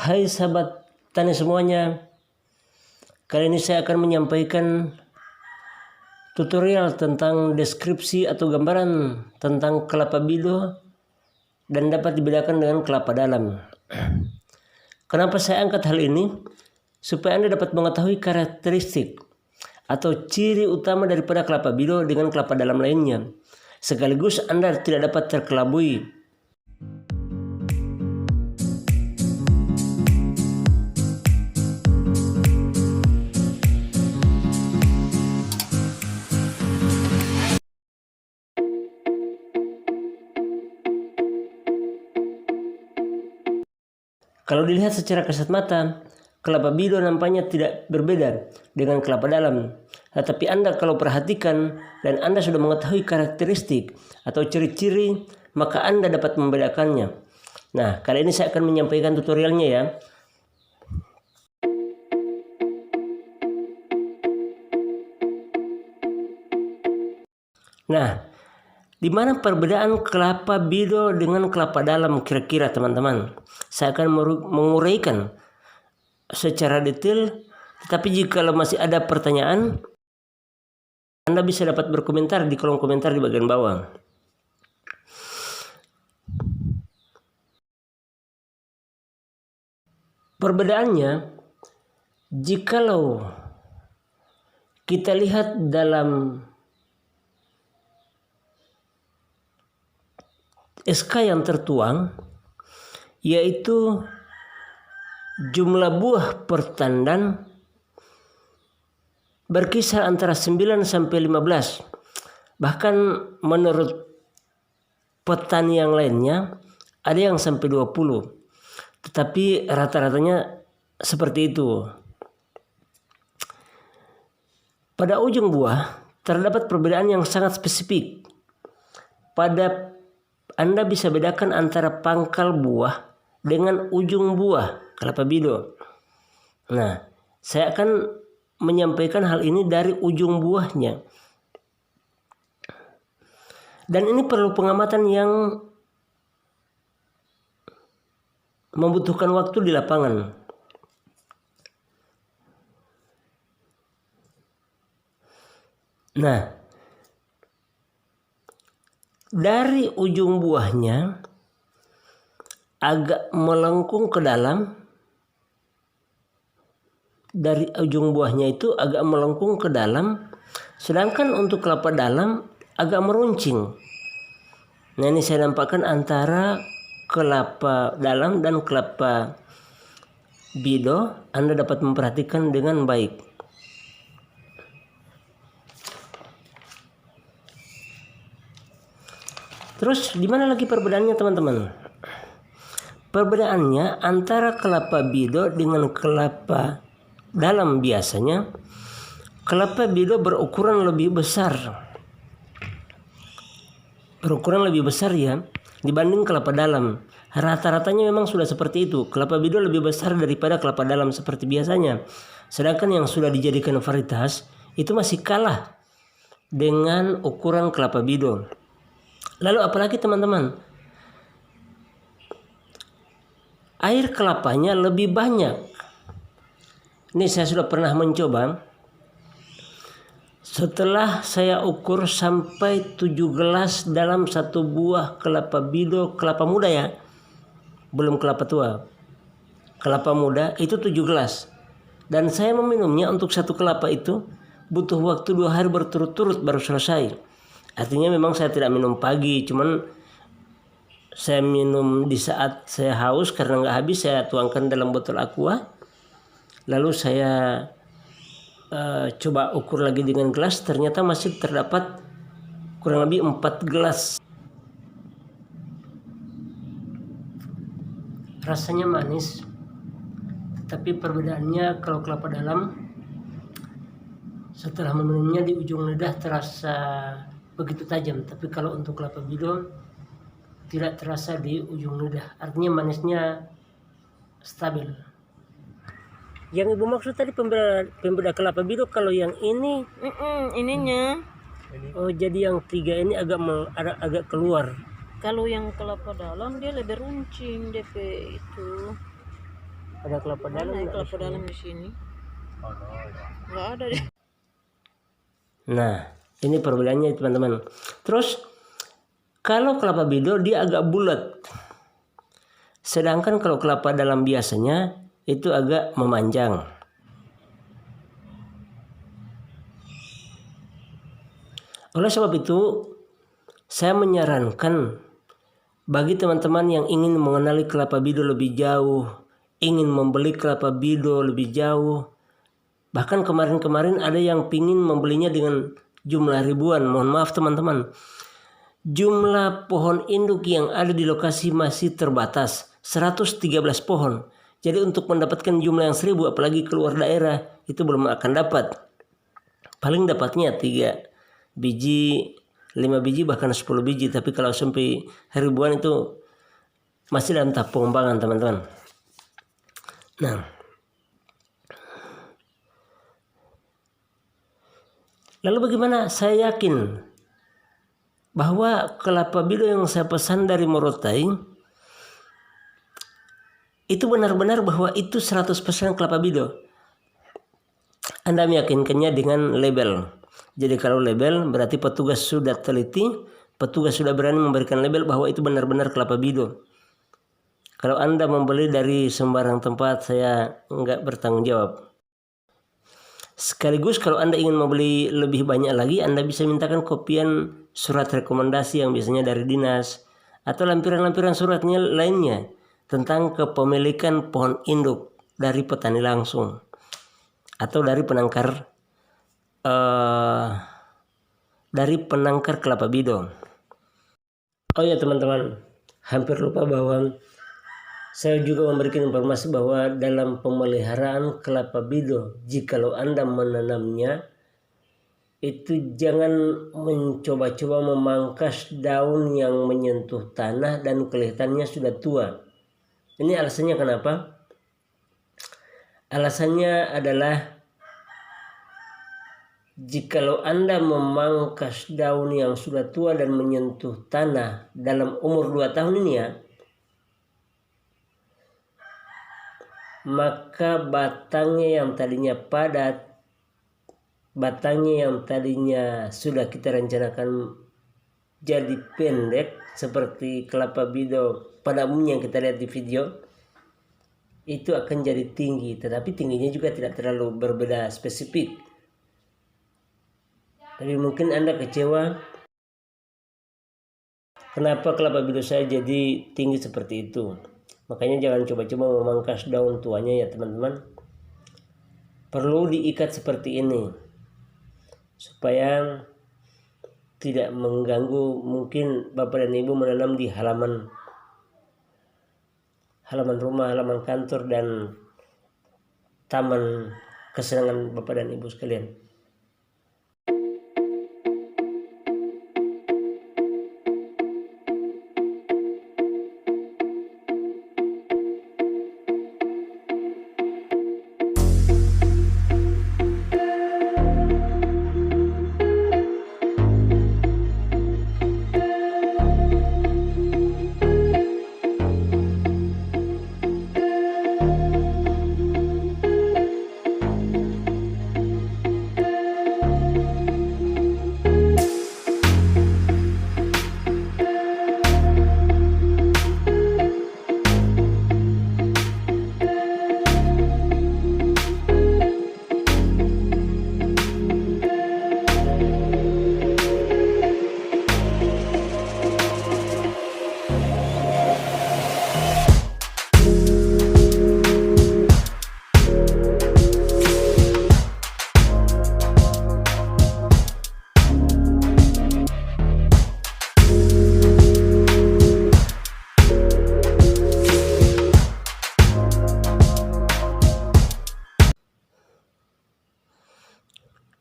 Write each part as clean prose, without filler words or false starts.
Hai sahabat tani semuanya, kali ini saya akan menyampaikan tutorial tentang deskripsi atau gambaran tentang kelapa bido dan dapat dibedakan dengan kelapa dalam. Kenapa saya angkat hal ini? Supaya Anda dapat mengetahui karakteristik atau ciri utama daripada kelapa bido dengan kelapa dalam lainnya. Sekaligus Anda tidak dapat terkelabui. Kalau dilihat secara kasat mata, kelapa bido nampaknya tidak berbeda dengan kelapa dalam. Tetapi Anda kalau perhatikan dan Anda sudah mengetahui karakteristik atau ciri-ciri, maka Anda dapat membedakannya. Nah, kali ini saya akan menyampaikan tutorialnya ya. Nah, di mana perbedaan kelapa bido dengan kelapa dalam kira-kira teman-teman? Saya akan menguraikan secara detail, tetapi jika masih ada pertanyaan, Anda bisa dapat berkomentar di kolom komentar di bagian bawah. Perbedaannya, jikalau kita lihat dalam SK yang tertuang, yaitu jumlah buah per tandan berkisar antara 9 sampai 15. Bahkan menurut petani yang lainnya ada yang sampai 20. Tetapi rata-ratanya seperti itu. Pada ujung buah terdapat perbedaan yang sangat spesifik. Anda bisa bedakan antara pangkal buah dengan ujung buah kelapa bido. Nah, saya akan menyampaikan hal ini dari ujung buahnya. Dan ini perlu pengamatan yang membutuhkan waktu di lapangan. Nah, dari ujung buahnya agak melengkung ke dalam. Dari ujung buahnya itu agak melengkung ke dalam. Sedangkan untuk kelapa dalam agak meruncing. Nah, ini saya nampakkan antara kelapa dalam dan kelapa bido. Anda dapat memperhatikan dengan baik. Terus di mana lagi perbedaannya teman-teman? Perbedaannya antara kelapa bido dengan kelapa dalam biasanya, kelapa bido berukuran lebih besar. Berukuran lebih besar ya dibanding kelapa dalam. Rata-ratanya memang sudah seperti itu. Kelapa bido lebih besar daripada kelapa dalam seperti biasanya. Sedangkan yang sudah dijadikan varietas itu masih kalah dengan ukuran kelapa bido. Lalu apalagi teman-teman? Air kelapanya lebih banyak. Ini saya sudah pernah mencoba. Setelah saya ukur sampai 7 gelas dalam satu buah kelapa bido, kelapa muda ya. Belum kelapa tua. Kelapa muda itu 7 gelas. Dan saya meminumnya untuk satu kelapa itu butuh waktu 2 hari berturut-turut baru selesai. Artinya memang saya tidak minum pagi, cuman saya minum di saat saya haus karena nggak habis, saya tuangkan dalam botol aqua. Lalu saya coba ukur lagi dengan gelas, ternyata masih terdapat kurang lebih 4 gelas. Rasanya manis, tapi perbedaannya kalau kelapa dalam setelah meminumnya di ujung lidah terasa begitu tajam, tapi kalau untuk kelapa bido tidak terasa di ujung lidah. Artinya manisnya stabil. Yang ibu maksud tadi pembeda kelapa bido, kalau yang ini ininya. Oh, jadi yang 3 ini agak keluar. Kalau yang kelapa dalam dia lebih runcing DP itu. Ada kelapa dalam? Ada kelapa dalam di sini. Nggak ada deh. Nah, ini perbedaannya teman-teman. Terus kalau kelapa bido dia agak bulat. Sedangkan kalau kelapa dalam biasanya itu agak memanjang. Oleh sebab itu, saya menyarankan bagi teman-teman yang ingin mengenali kelapa bido lebih jauh, ingin membeli kelapa bido lebih jauh. Bahkan kemarin-kemarin ada yang pingin membelinya dengan jumlah ribuan. Mohon maaf teman-teman, jumlah pohon induk yang ada di lokasi masih terbatas, 113 pohon. Jadi untuk mendapatkan jumlah yang 1000, apalagi keluar daerah, itu belum akan dapat. Paling dapatnya 3 biji, 5 biji, bahkan 10 biji. Tapi kalau sampai ribuan itu masih dalam tahap pengembangan teman-teman. Nah, lalu bagaimana? Saya yakin bahwa kelapa bido yang saya pesan dari Morotai itu benar-benar bahwa itu 100% kelapa bido. Anda meyakinkannya dengan label. Jadi kalau label berarti petugas sudah teliti, petugas sudah berani memberikan label bahwa itu benar-benar kelapa bido. Kalau Anda membeli dari sembarang tempat, saya nggak bertanggung jawab. Sekaligus kalau Anda ingin membeli lebih banyak lagi, Anda bisa mintakan kopian surat rekomendasi yang biasanya dari dinas atau lampiran-lampiran suratnya lainnya tentang kepemilikan pohon induk dari petani langsung atau dari penangkar kelapa bido. Oh ya teman-teman, hampir lupa bahwa saya juga memberikan informasi bahwa dalam pemeliharaan kelapa bido, jikalau Anda menanamnya, itu jangan mencoba-coba memangkas daun yang menyentuh tanah dan kelihatannya sudah tua. Ini alasannya kenapa? Alasannya adalah jikalau Anda memangkas daun yang sudah tua dan menyentuh tanah dalam umur 2 tahun ini ya, maka batangnya yang tadinya padat, batangnya yang tadinya sudah kita rencanakan jadi pendek seperti kelapa bido pada umumnya yang kita lihat di video, itu akan jadi tinggi, tetapi tingginya juga tidak terlalu berbeda spesifik. Tapi mungkin Anda kecewa, kenapa kelapa bido saya jadi tinggi seperti itu. Makanya jangan coba-coba memangkas daun tuanya ya teman-teman. Perlu diikat seperti ini supaya tidak mengganggu. Mungkin Bapak dan Ibu menanam di halaman rumah, halaman kantor, dan taman kesenangan Bapak dan Ibu sekalian.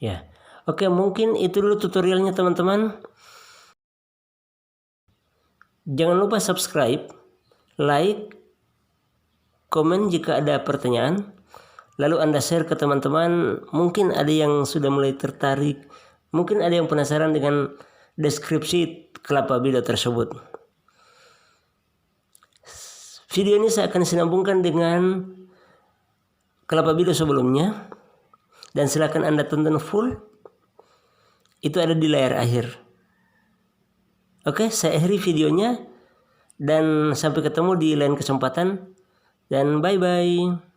Ya, oke, mungkin itu dulu tutorialnya teman-teman. Jangan lupa subscribe, like, komen jika ada pertanyaan, lalu Anda share ke teman-teman. Mungkin ada yang sudah mulai tertarik, mungkin ada yang penasaran dengan deskripsi kelapa bido tersebut. Video ini saya akan sambungkan dengan kelapa bido sebelumnya. Dan silakan Anda tonton full. Itu ada di layar akhir. Oke, saya akhiri videonya. Dan sampai ketemu di lain kesempatan. Dan bye-bye.